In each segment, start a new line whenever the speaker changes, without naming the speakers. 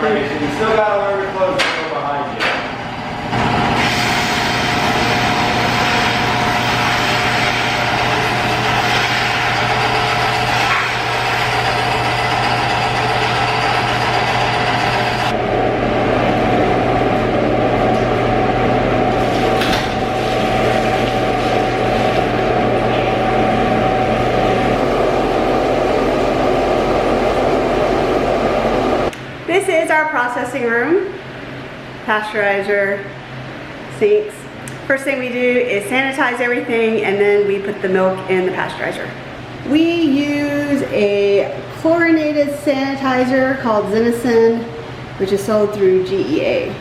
separation. You still gotta learn to close the door behind you.
This is our processing room, pasteurizer, sinks. First thing we do is sanitize everything, and then we put the milk in the pasteurizer. We use a chlorinated sanitizer called Zenison, which is sold through GEA.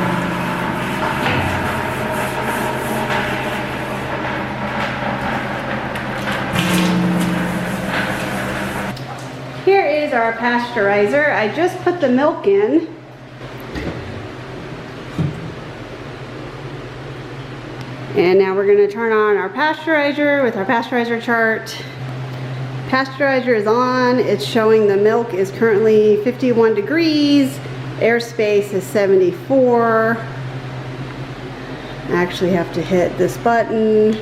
Here is our pasteurizer. I just put the milk in. And now we're going to turn on our pasteurizer with our pasteurizer chart. Pasteurizer is on. It's showing the milk is currently 51 degrees. Airspace is 74. I actually have to hit this button.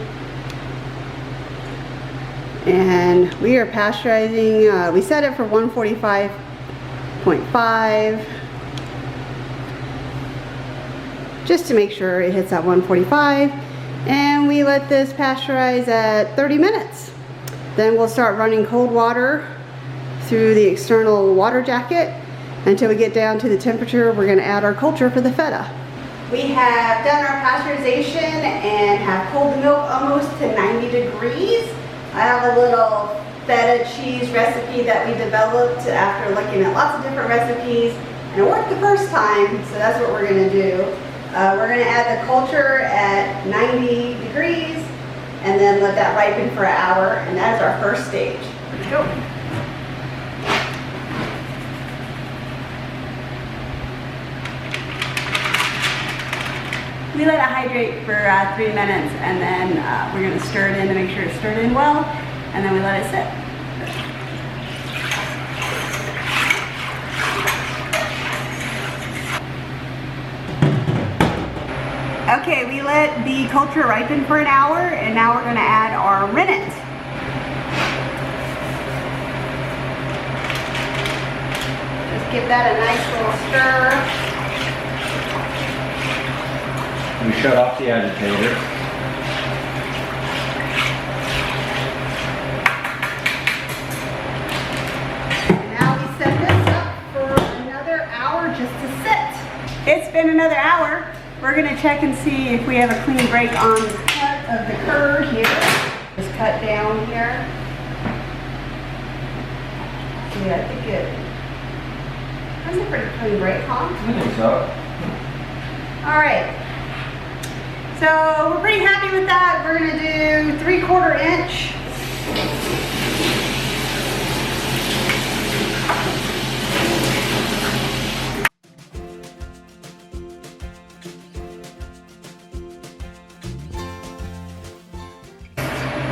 And we are pasteurizing, we set it for 145.5 just to make sure it hits that 145, and we let this pasteurize at 30 minutes. Then we'll start running cold water through the external water jacket until we get down to the temperature we're going to add our culture for the feta. We have done our pasteurization and have cooled the milk almost to 90 degrees. I have a little feta cheese recipe that we developed after looking at lots of different recipes, and it worked the first time, so that's what we're going to do. We're going to add the culture at 90 degrees and then let that ripen for an hour, and that is our first stage. Let's go. We let it hydrate for 3 minutes, and then we're going to stir it in to make sure it's stirred in well, and then we let it sit. Okay, we let the culture ripen for an hour, and now we're going to add our rennet. Just give that a nice little stir.
We shut off the agitator.
And now we set this up for another hour just to sit. It's been another hour. We're going to check and see if we have a clean break on the cut of the curd here. Just cut down here. Yeah, I think that's a pretty clean break, huh?
I think so.
All right. So we're pretty happy with that. We're going to do 3/4 inch.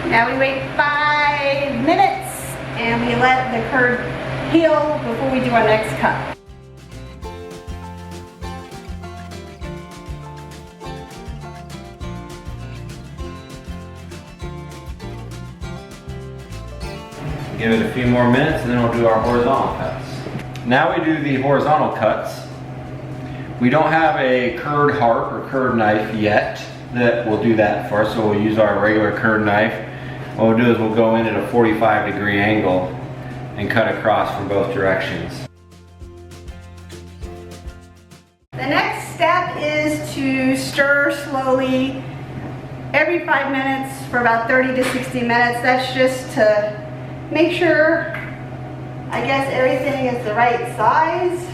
Now we wait 5 minutes and we let the curd heal before we do our next cut.
Give it a few more minutes and then we'll do our horizontal cuts. Now we do the horizontal cuts. We don't have a curd harp or curd knife yet that will do that for us, so we'll use our regular curd knife. What we'll do is we'll go in at a 45-degree angle and cut across from both directions.
The next step is to stir slowly every 5 minutes for about 30 to 60 minutes. That's just to make sure, I guess, everything is the right size.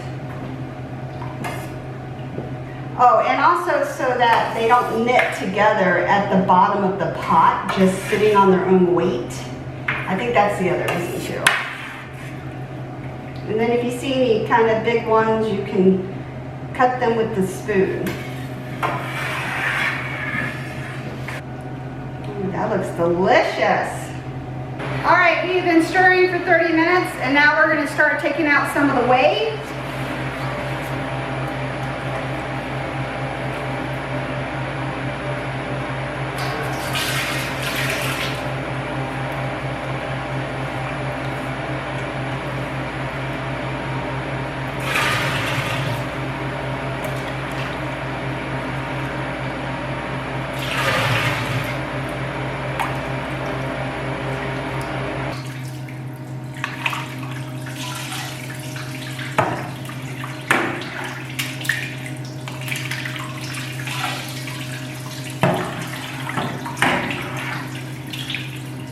Oh, and also so that they don't knit together at the bottom of the pot, just sitting on their own weight. I think that's the other reason too. And then if you see any kind of big ones, you can cut them with the spoon. Ooh, that looks delicious. All right, we've been stirring for 30 minutes, and now we're going to start taking out some of the whey.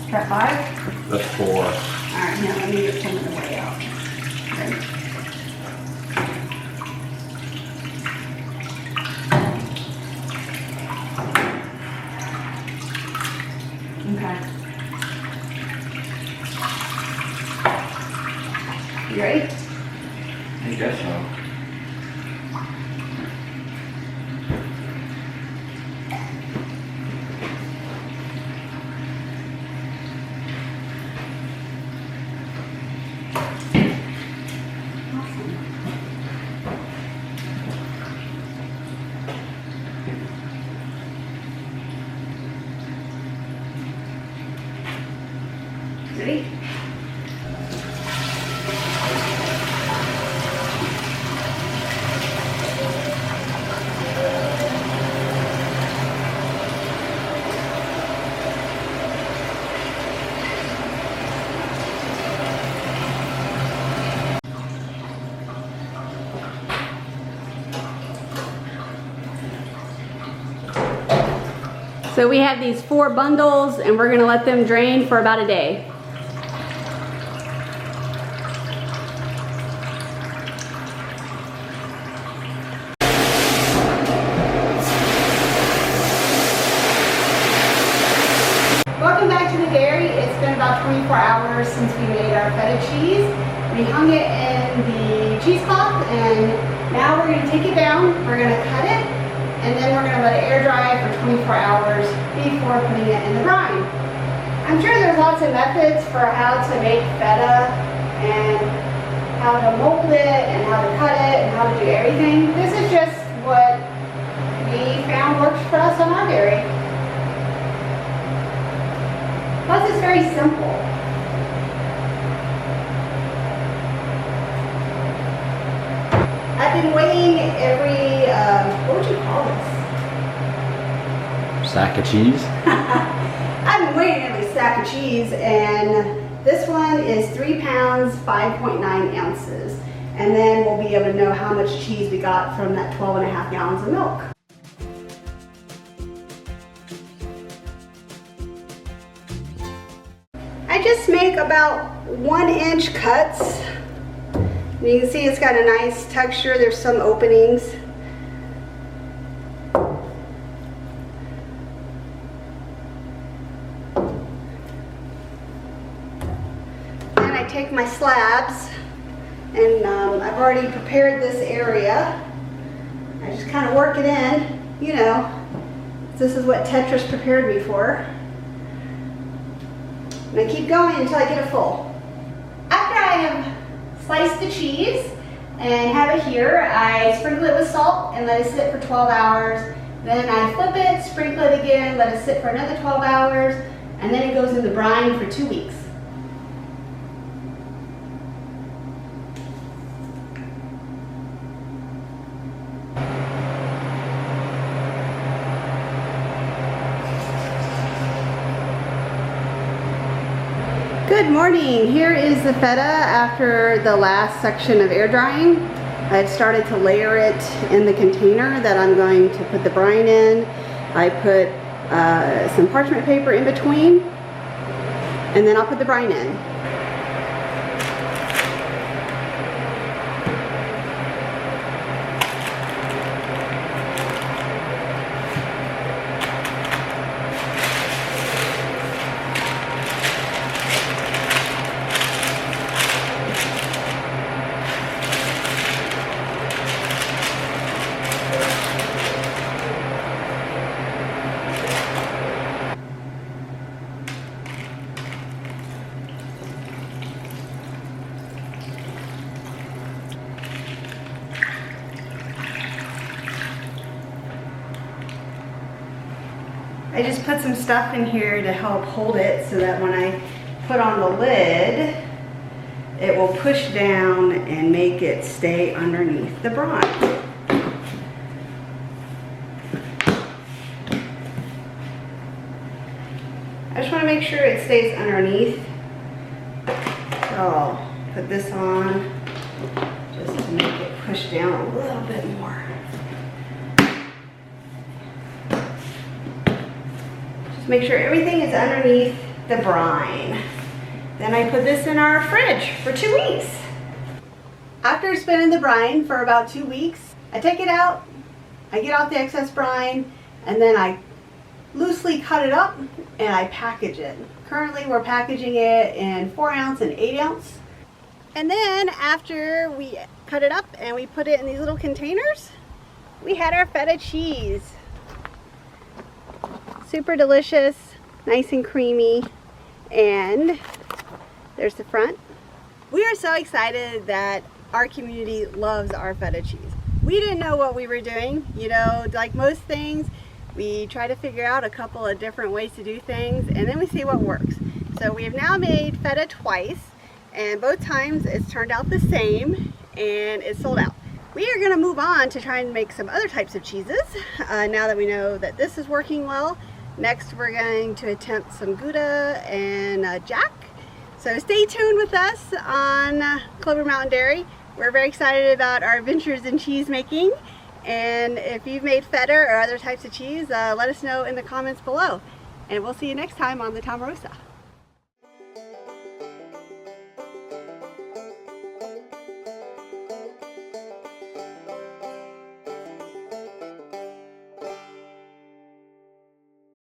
Try 5?
That's 4.
Alright, now let me get some of the way out. Okay. Okay. You ready?
I guess so.
Ready? So we have these 4 bundles and we're gonna let them drain for about a day. Welcome back to the dairy. It's been about 24 hours since we made our feta cheese. We hung it in the cheesecloth and now we're gonna take it down, we're gonna cut it, and then we're gonna let it air dry for 24 hours before putting it in the brine. I'm sure there's lots of methods for how to make feta and how to mold it and how to cut it and how to do everything. This is just what we found works for us on our dairy. Plus it's very simple. I've been weighing every, what would you call this?
Sack of cheese?
I've been weighing every sack of cheese, and this one is 3 pounds, 5.9 ounces. And then we'll be able to know how much cheese we got from that 12.5 gallons of milk. I just make about 1-inch cuts. You can see it's got a nice texture. There's some openings. Then I take my slabs, and I've already prepared this area. I just kind of work it in, you know. This is what Tetra's prepared me for. And I keep going until I get it full. After I have sliced the cheese and have it here, I sprinkle it with salt and let it sit for 12 hours. Then I flip it, sprinkle it again, let it sit for another 12 hours, and then it goes in the brine for 2 weeks. Good morning. Here is the feta after the last section of air drying. I've started to layer it in the container that I'm going to put the brine in. I put some parchment paper in between, and then I'll put the brine in. I just put some stuff in here to help hold it so that when I put on the lid, it will push down and make it stay underneath the brine. I just want to make sure it stays underneath. So I'll put this on just to make it push down a little bit more. Make sure everything is underneath the brine. Then I put this in our fridge for 2 weeks. After spinning the brine for about 2 weeks, I take it out, I get out the excess brine, and then I loosely cut it up and I package it. Currently we're packaging it in 4 ounce and 8 ounce. And then after we cut it up and we put it in these little containers, we had our feta cheese. Super delicious, nice and creamy, and there's the front. We are so excited that our community loves our feta cheese. We didn't know what we were doing. You know, like most things, we try to figure out a couple of different ways to do things, and then we see what works. So we have now made feta twice, and both times it's turned out the same, and it's sold out. We are gonna move on to try and make some other types of cheeses, now that we know that this is working well. Next, we're going to attempt some Gouda and Jack. So stay tuned with us on Clover Mountain Dairy. We're very excited about our adventures in cheese making. And if you've made feta or other types of cheese, let us know in the comments below. And we'll see you next time on the Tomarosa.